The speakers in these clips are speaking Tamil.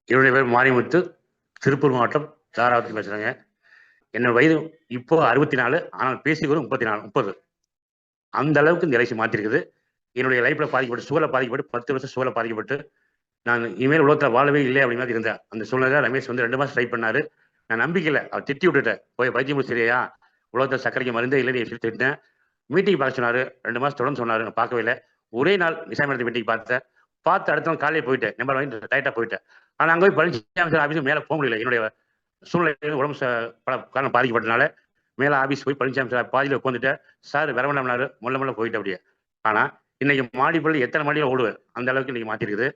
என்னுடைய பேர் மாரிமுத்து, திருப்பூர் மாவட்டம் தாராபுரத்துல பேசுறேங்க. என்னோட வயது இப்போ 64. ஆனால் பேசியவரும் 34, 30. அந்த அளவுக்கு இந்த எல்ஐசி மாத்திருக்குது. என்னுடைய லைஃப்ல பாதிக்கப்பட்டு, சுகர்ல பாதிக்கப்பட்டு 10 வருஷம் சுகர்ல பாதிக்கப்பட்டு, நான் இனிமேல் உலகத்துல வாழவே இல்லை அப்படி மாதிரி இருந்தேன். அந்த சூழ்நிலையில ரமேஷ் வந்து 2 மாசம் ட்ரை பண்ணாரு. நான் நம்பிக்கை இல்ல. அவர் திட்டி விட்டுட்டேன். போய் பைத்தியம் சரியா? உலகத்துல சர்க்கரைக்கு மருந்தே இல்லைன்னு சொல்லி திட்டினேன். மீட்டிங் பார்க்க சொன்னாரு. 2 மாசம் தொடர்ந்து சொன்னாரு. நான் பார்க்கவே இல்ல. ஒரே நாள் நிசாம் மேடத்த மீட்டிங் பார்த்தேன். பார்த்து அடுத்த நாள் காலையில போயிட்டேன். நம்பர் வாங்கிட்டு டைரக்டா போயிட்டேன். ஆனா அங்க போய் பழனிசாமி சார் ஆபீஸ் மேல போக முடியல. என்னுடைய சூழ்நிலை உடம்பு பல காரணம் பாதிக்கப்பட்டனால மேல ஆபீஸ் போய் பழனிசாமி சார் பாதியில உட்காந்துட்டேன். சார் வர வேண்டாம்னாரு. முள்ள போயிட்டு அப்படியே. ஆனா இன்னைக்கு மாடி பள்ளி எத்தனை மாடியில ஓடுவேன் அந்த அளவுக்கு இன்னைக்கு மாத்திருக்குது.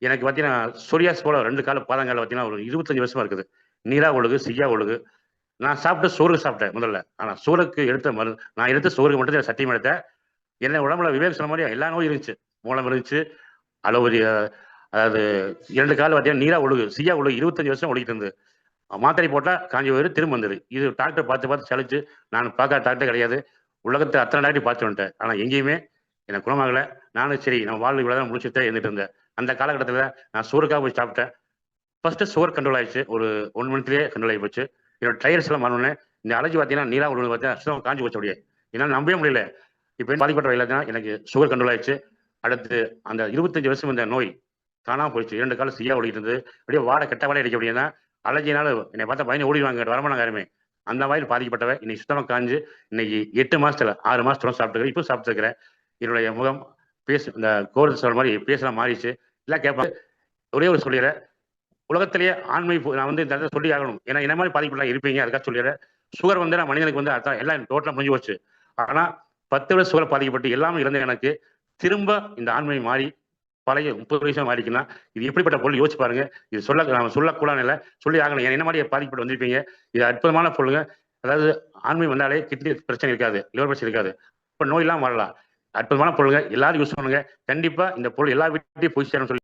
எனக்கு பார்த்தீங்கன்னா சொரியாஸ் போல 2 கால பாதங்கால பார்த்தீங்கன்னா ஒரு 25 வருஷமா இருக்குது. நீரா ஒழுகு, சியா ஒழுகு. நான் சாப்பிட்ட சோறு சாப்பிட்டேன் முதல்ல. ஆனா சோறுக்கு எடுத்த மருந்து நான் எடுத்த சோறுக்கு மட்டும் சத்தியம் எடுத்தேன். என்ன உடம்புல விவேக் சொன்ன மாதிரி எல்லா நோயும் இருந்துச்சு. மூலம் இருந்துச்சு. அலோபதி அதாவது 2 கால பார்த்தீங்கன்னா நீரா ஒழுகு, சியா ஒழுகு 25 வருஷம் ஒழுகிட்டு இருந்தது. மாத்திரை போட்டா காஞ்சி போயிரு திரும்ப வந்தது. இது டாக்டர் பார்த்து சலிச்சு நான் பார்க்காத டாக்டர் கிடையாது. உலகத்தை அத்தனை டாக்டர் பார்த்து வந்துட்டேன். ஆனா எங்கேயுமே எனக்கு குணமாகல. நானும் சரி நம்ம வாழ்வு இவ்வளவுதான் முடிச்சுட்டே இருந்துட்டு இருந்தேன். அந்த காலகட்டத்தில் நான் சோறுக்காக போய் சாப்பிட்டேன். ஃபர்ஸ்ட் சுகர் கண்ட்ரோல் ஆயிடுச்சு. ஒரு 1 மந்த்லயே கண்ட்ரோல் ஆகி போச்சு. என்னோட டயர்ஸ் எல்லாம் மாறினேன். இந்த அலர்ஜி பார்த்தீங்கன்னா நீரா ஒழுங்கு பார்த்தீங்கன்னா காஞ்சி போச்சு அப்படியே. என்னால் நம்பவே முடியல. இப்போ பாதிக்கப்பட்ட வகையில் தான் எனக்கு சுகர் கண்ட்ரோல் ஆயிடுச்சு. அடுத்து அந்த 25 வருஷம் இந்த நோய் காணாம போயிடுச்சு. 2 காலம் சரியா ஓடிட்டு இருந்தது. அப்படியே வாடை கெட்ட வாடை அடிக்க அப்படின்னா அலர்ஜினால என்னை பார்த்தா பயந்து ஓடிடுவாங்க வரமாட்டாங்க யாருமே. அந்த வகையில் பாதிக்கப்பட்டவ இன்னைக்கு சுத்தமாக காஞ்சு இன்னைக்கு 8 மாசத்துல 6 மாசத்துல சாப்பிட்டுக்கிறேன். இப்போ சாப்பிட்டு இருக்கிறேன். என்னுடைய முகம் இந்த கோரஸ் சொல்ற மாதிரி பேசலாம் மாறிடுச்சு. எல்லாம் கேட்பாங்க. ஒரே ஒரு சொல்லிடுறேன். உலகத்திலேயே ஆண்மை நான் வந்து இந்த இடத்துல சொல்லி ஆகணும். ஏன்னா என்ன மாதிரி பாதிக்கப்பட்ட இருப்பீங்க அதுக்காக சொல்லிடுறேன். சுகர் வந்து நான் மனிதனுக்கு வந்து அதான் எல்லாம் டோட்டலா முடிஞ்சு போச்சு. ஆனா 10 வருஷம் சுகர் பாதிக்கப்பட்டு எல்லாமே இருந்த எனக்கு திரும்ப இந்த ஆண்மை மாறி பழைய 30 வயசா மாறிக்குன்னா இது எப்படிப்பட்ட பொருள் யோசிச்சு பாருங்க. இது நான் சொல்லக்கூடாது இல்லை சொல்லி ஆகணும். ஏன்னா என்ன மாதிரி பாதிக்கப்பட்டு வந்திருப்பீங்க. இது அற்புதமான பொருளுங்க. அதாவது ஆண்மை வந்தாலே கிட்னி பிரச்சனை இருக்காது, லிவர் பிரச்சனை இருக்காது. இப்ப நோய் எல்லாம் வரலாம். அற்புதமான பொருளுங்க. எல்லாரும் யூஸ் பண்ணுங்க. கண்டிப்பா இந்த பொருள் எல்லா வீட்டையும் போய் சேரும் சொல்லி